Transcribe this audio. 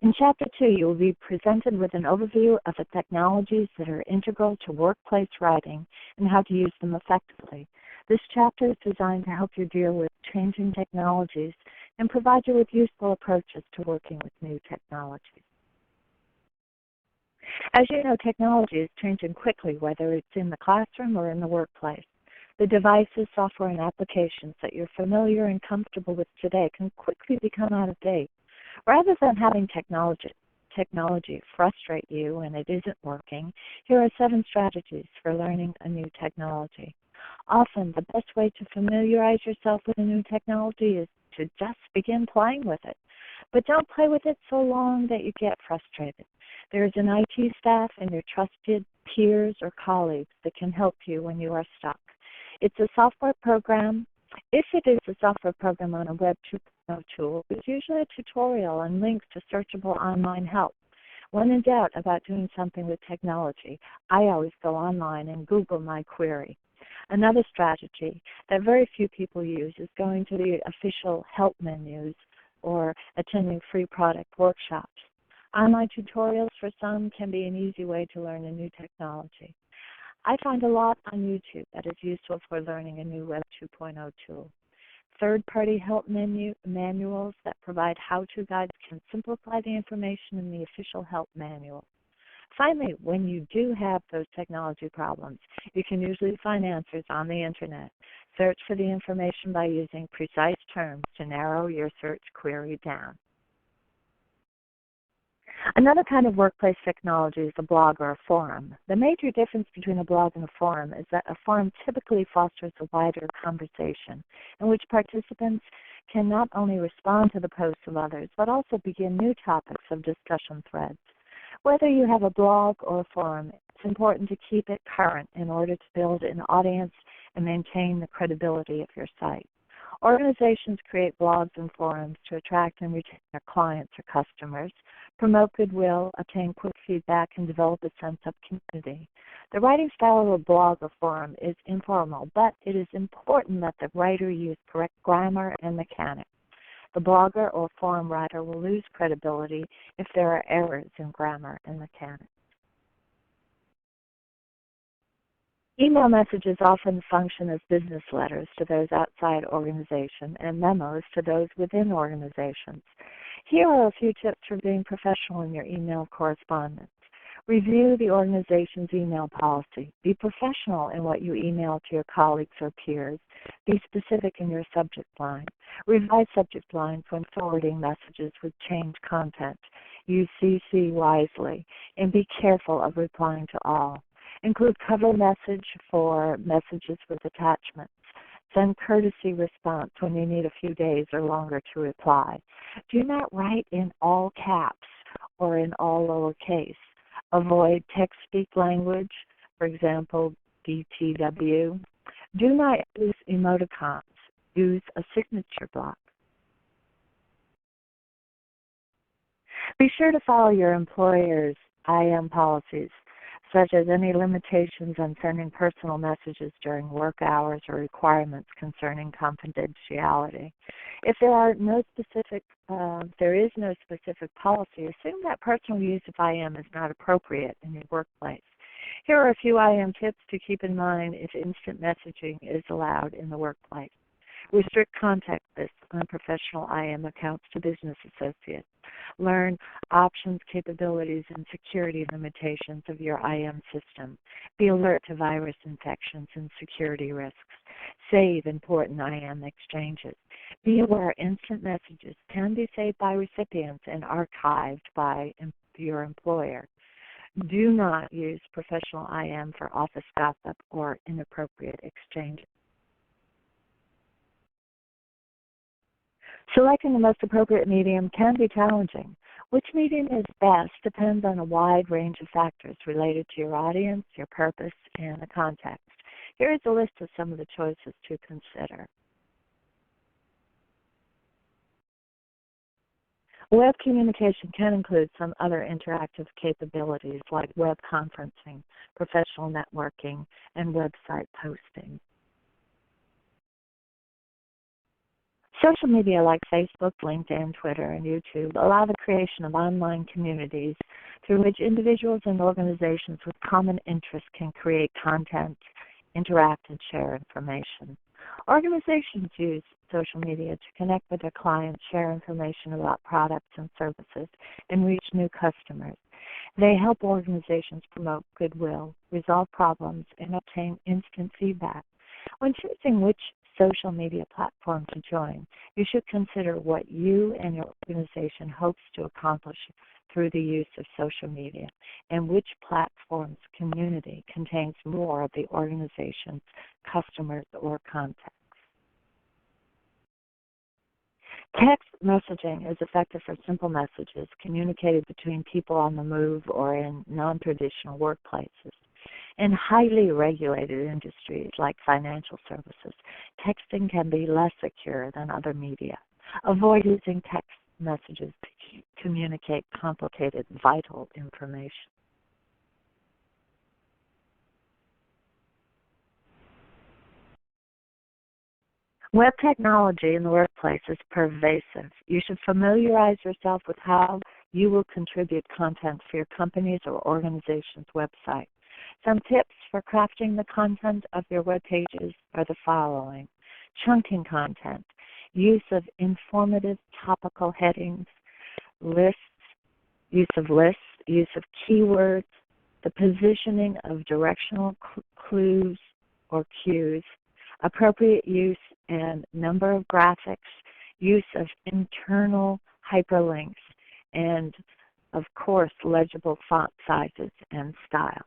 In Chapter 2, you will be presented with an overview of the technologies that are integral to workplace writing and how to use them effectively. This chapter is designed to help you deal with changing technologies and provide you with useful approaches to working with new technologies. As you know, technology is changing quickly, whether it's in the classroom or in the workplace. The devices, software, and applications that you're familiar and comfortable with today can quickly become out of date. Rather than having technology frustrate you when it isn't working, here are 7 strategies for learning a new technology. Often, the best way to familiarize yourself with a new technology is to just begin playing with it. But don't play with it so long that you get frustrated. There is an IT staff and your trusted peers or colleagues that can help you when you are stuck. It's a software program. If it is a software program on a Web 2.0 tool, it's usually a tutorial and links to searchable online help. When in doubt about doing something with technology, I always go online and Google my query. Another strategy that very few people use is going to the official help menus or attending free product workshops. Online tutorials for some can be an easy way to learn a new technology. I find a lot on YouTube that is useful for learning a new Web 2.0 tool. Third-party help manuals that provide how-to guides can simplify the information in the official help manual. Finally, when you do have those technology problems, you can usually find answers on the Internet. Search for the information by using precise terms to narrow your search query down. Another kind of workplace technology is a blog or a forum. The major difference between a blog and a forum is that a forum typically fosters a wider conversation in which participants can not only respond to the posts of others, but also begin new topics of discussion threads. Whether you have a blog or a forum, it's important to keep it current in order to build an audience and maintain the credibility of your site. Organizations create blogs and forums to attract and retain their clients or customers, promote goodwill, obtain quick feedback, and develop a sense of community. The writing style of a blog or forum is informal, but it is important that the writer use correct grammar and mechanics. The blogger or forum writer will lose credibility if there are errors in grammar and mechanics. Email messages often function as business letters to those outside organization and memos to those within organizations. Here are a few tips for being professional in your email correspondence. Review the organization's email policy. Be professional in what you email to your colleagues or peers. Be specific in your subject line. Revise subject lines when forwarding messages with changed content. Use CC wisely, and be careful of replying to all. Include cover message for messages with attachments. Send courtesy response when you need a few days or longer to reply. Do not write in all caps or in all lowercase. Avoid text-speak language, for example, BTW. Do not use emoticons. Use a signature block. Be sure to follow your employer's IM policies, such as any limitations on sending personal messages during work hours or requirements concerning confidentiality. If there is no specific policy, assume that personal use of IM is not appropriate in your workplace. Here are a few IM tips to keep in mind if instant messaging is allowed in the workplace. Restrict contact lists on professional IM accounts to business associates. Learn options, capabilities, and security limitations of your IM system. Be alert to virus infections and security risks. Save important IM exchanges. Be aware instant messages can be saved by recipients and archived by your employer. Do not use professional IM for office gossip or inappropriate exchanges. Selecting the most appropriate medium can be challenging. Which medium is best depends on a wide range of factors related to your audience, your purpose, and the context. Here is a list of some of the choices to consider. Web communication can include some other interactive capabilities like web conferencing, professional networking, and website posting. Social media like Facebook, LinkedIn, Twitter, and YouTube allow the creation of online communities through which individuals and organizations with common interests can create content, interact, and share information. Organizations use social media to connect with their clients, share information about products and services, and reach new customers. They help organizations promote goodwill, resolve problems, and obtain instant feedback. When choosing which social media platform to join, you should consider what you and your organization hopes to accomplish through the use of social media, and which platform's community contains more of the organization's customers or contacts. Text messaging is effective for simple messages communicated between people on the move or in non-traditional workplaces. In highly regulated industries like financial services, texting can be less secure than other media. Avoid using text messages to communicate complicated, vital information. Web technology in the workplace is pervasive. You should familiarize yourself with how you will contribute content for your company's or organization's website. Some tips for crafting the content of your web pages are the following. Chunking content, use of informative topical headings, use of keywords, the positioning of directional clues or cues, appropriate use and number of graphics, use of internal hyperlinks, and, of course, legible font sizes and styles.